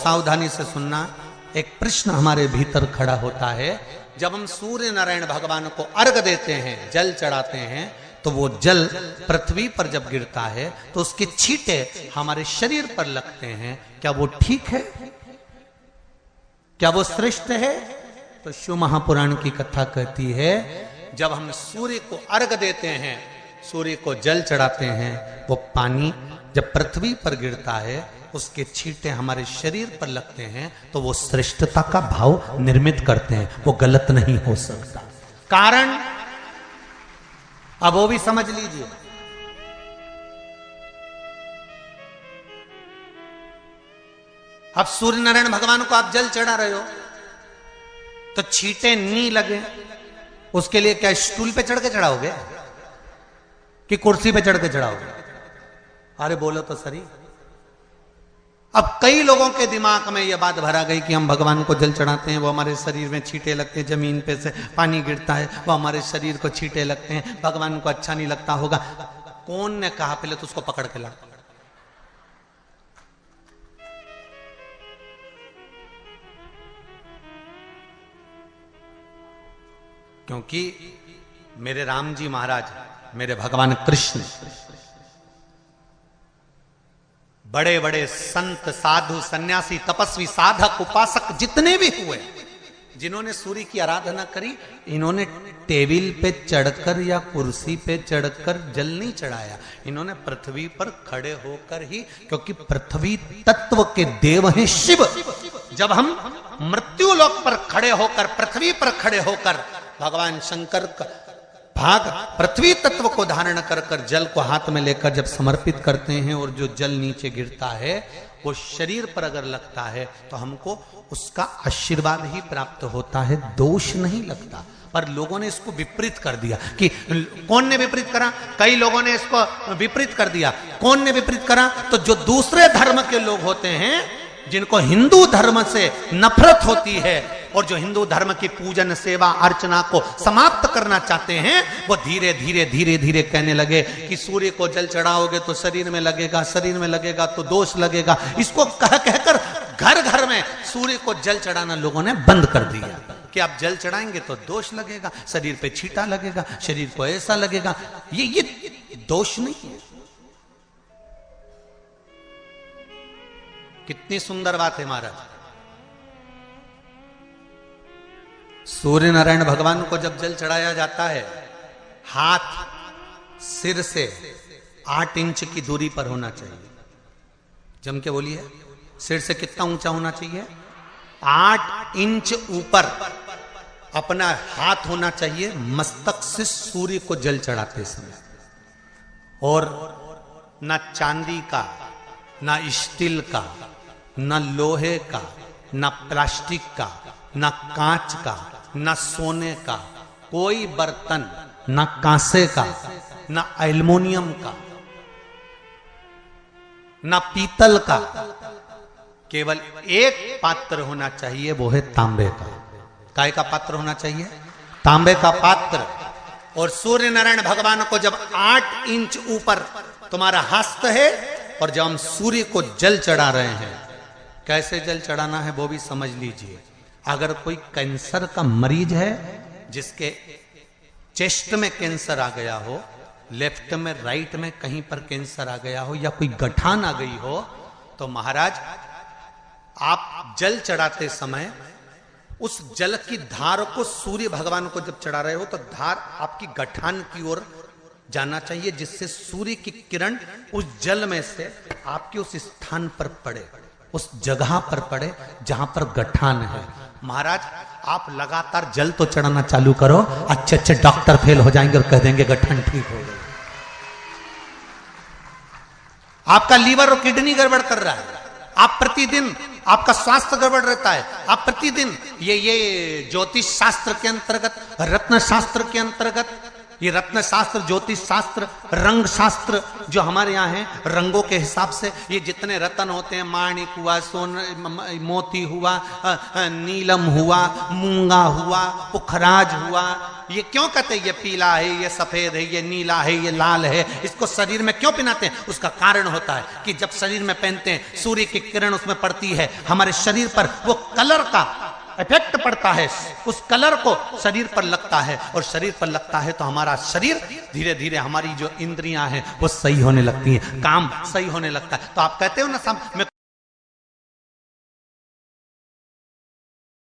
सावधानी से सुनना। एक प्रश्न हमारे भीतर खड़ा होता है, जब हम सूर्य नारायण भगवान को अर्घ देते हैं, जल चढ़ाते हैं, तो वो जल पृथ्वी पर जब गिरता है तो उसके छींटे हमारे शरीर पर लगते हैं। क्या वो ठीक है? क्या वो श्रेष्ठ है? तो शिव महापुराण की कथा कहती है, जब हम सूर्य को अर्घ देते हैं, सूर्य को जल चढ़ाते हैं, वो पानी जब पृथ्वी पर गिरता है, उसके छींटे हमारे शरीर पर लगते हैं, तो वो श्रेष्ठता का भाव निर्मित करते हैं। वो गलत नहीं हो सकता। कारण अब वो भी समझ लीजिए। अब सूर्य नारायण भगवान को आप जल चढ़ा रहे हो तो छींटे नहीं लगे, उसके लिए क्या स्टूल पे चढ़ के चढ़ाओगे कि कुर्सी पे चढ़ के चढ़ाओगे? अरे बोलो तो सही। अब कई लोगों के दिमाग में यह बात भरा गई कि हम भगवान को जल चढ़ाते हैं, वो हमारे शरीर में छींटे लगते हैं, जमीन पे से पानी गिरता है, वो हमारे शरीर को छींटे लगते हैं, भगवान को अच्छा नहीं लगता होगा। कौन ने कहा? पहले तो उसको पकड़ के ला। क्योंकि मेरे राम जी महाराज, मेरे भगवान कृष्ण, बड़े बड़े संत, साधु, सन्यासी, तपस्वी, साधक, उपासक जितने भी हुए, जिन्होंने सूर्य की आराधना करी, इन्होंने टेबल पे चढ़कर या कुर्सी पे चढ़कर जल नहीं चढ़ाया। इन्होंने पृथ्वी पर खड़े होकर ही, क्योंकि पृथ्वी तत्व के देव हैं शिव। जब हम मृत्यु लोक पर खड़े होकर, पृथ्वी पर खड़े होकर भगवान शंकर का भाग पृथ्वी तत्व को धारण कर कर जल को हाथ में लेकर जब समर्पित करते हैं, और जो जल नीचे गिरता है वो शरीर पर अगर लगता है तो हमको उसका आशीर्वाद ही प्राप्त होता है, दोष नहीं लगता। पर लोगों ने इसको विपरीत कर दिया। कि कौन ने विपरीत करा? कई लोगों ने इसको विपरीत कर दिया। कौन ने विपरीत करा? तो जो दूसरे धर्म के लोग होते हैं, जिनको हिंदू धर्म से नफरत होती है और जो हिंदू धर्म की पूजन, सेवा, अर्चना को समाप्त करना चाहते हैं, वो धीरे धीरे धीरे धीरे कहने लगे कि सूर्य को जल चढ़ाओगे तो शरीर में लगेगा, शरीर में लगेगा तो दोष लगेगा। इसको कह कहकर घर घर में सूर्य को जल चढ़ाना लोगों ने बंद कर दिया कि आप जल चढ़ाएंगे तो दोष लगेगा, शरीर पे छींटा लगेगा, शरीर को ऐसा लगेगा। ये दोष नहीं है। कितनी सुंदर बात है महाराज। सूर्य नारायण भगवान को जब जल चढ़ाया जाता है, हाथ सिर से 8 इंच की दूरी पर होना चाहिए। जम के बोलिए, सिर से कितना ऊंचा होना चाहिए? 8 इंच ऊपर अपना हाथ होना चाहिए मस्तक से सूर्य को जल चढ़ाते समय। और ना चांदी का, ना स्टील का, ना लोहे का, ना प्लास्टिक का, ना कांच का, ना सोने का कोई बर्तन, ना कांसे का, ना एल्युमिनियम का, ना पीतल का, केवल एक पात्र होना चाहिए, वो है तांबे का। काय का पात्र होना चाहिए? तांबे का पात्र। और सूर्य नारायण भगवान को जब 8 इंच ऊपर तुम्हारा हस्त है, और जब हम सूर्य को जल चढ़ा रहे हैं, कैसे जल चढ़ाना है वो भी समझ लीजिए। अगर कोई कैंसर का मरीज है, जिसके चेस्ट में कैंसर आ गया हो, लेफ्ट में, राइट में कहीं पर कैंसर आ गया हो, या कोई गठान आ गई हो, तो महाराज आप जल चढ़ाते समय उस जल की धार को सूर्य भगवान को जब चढ़ा रहे हो, तो धार आपकी गठान की ओर जाना चाहिए, जिससे सूर्य की किरण उस जल में से आपके उस स्थान पर पड़े, उस जगह पर पड़े जहां पर गठान है। महाराज आप लगातार जल तो चढ़ाना चालू करो, अच्छे अच्छे डॉक्टर फेल हो जाएंगे और कह देंगे गठान ठीक हो गई। आपका लीवर और किडनी गड़बड़ कर रहा है, आप प्रतिदिन, आपका स्वास्थ्य गड़बड़ रहता है, आप प्रतिदिन ये ज्योतिष शास्त्र के अंतर्गत, रत्न शास्त्र के अंतर्गत, ये रत्न शास्त्र, ज्योतिष शास्त्र, रंग शास्त्र जो हमारे यहाँ है, रंगों के हिसाब से ये जितने रत्न होते हैं, माणिक हुआ, मोती हुआ, नीलम हुआ, मूंगा हुआ, पुखराज हुआ, ये क्यों कहते हैं ये पीला है, ये सफेद है, ये नीला है, ये लाल है, इसको शरीर में क्यों पहनाते हैं? उसका कारण होता है कि जब शरीर में पहनते हैं सूर्य की किरण उसमें पड़ती है, हमारे शरीर पर वो कलर का इफेक्ट पड़ता है, उस कलर को शरीर पर लगता है, और शरीर पर लगता है तो हमारा शरीर धीरे धीरे, हमारी जो इंद्रियां हैं वो सही होने लगती हैं, काम सही होने लगता है। तो आप कहते हो ना साहब मैं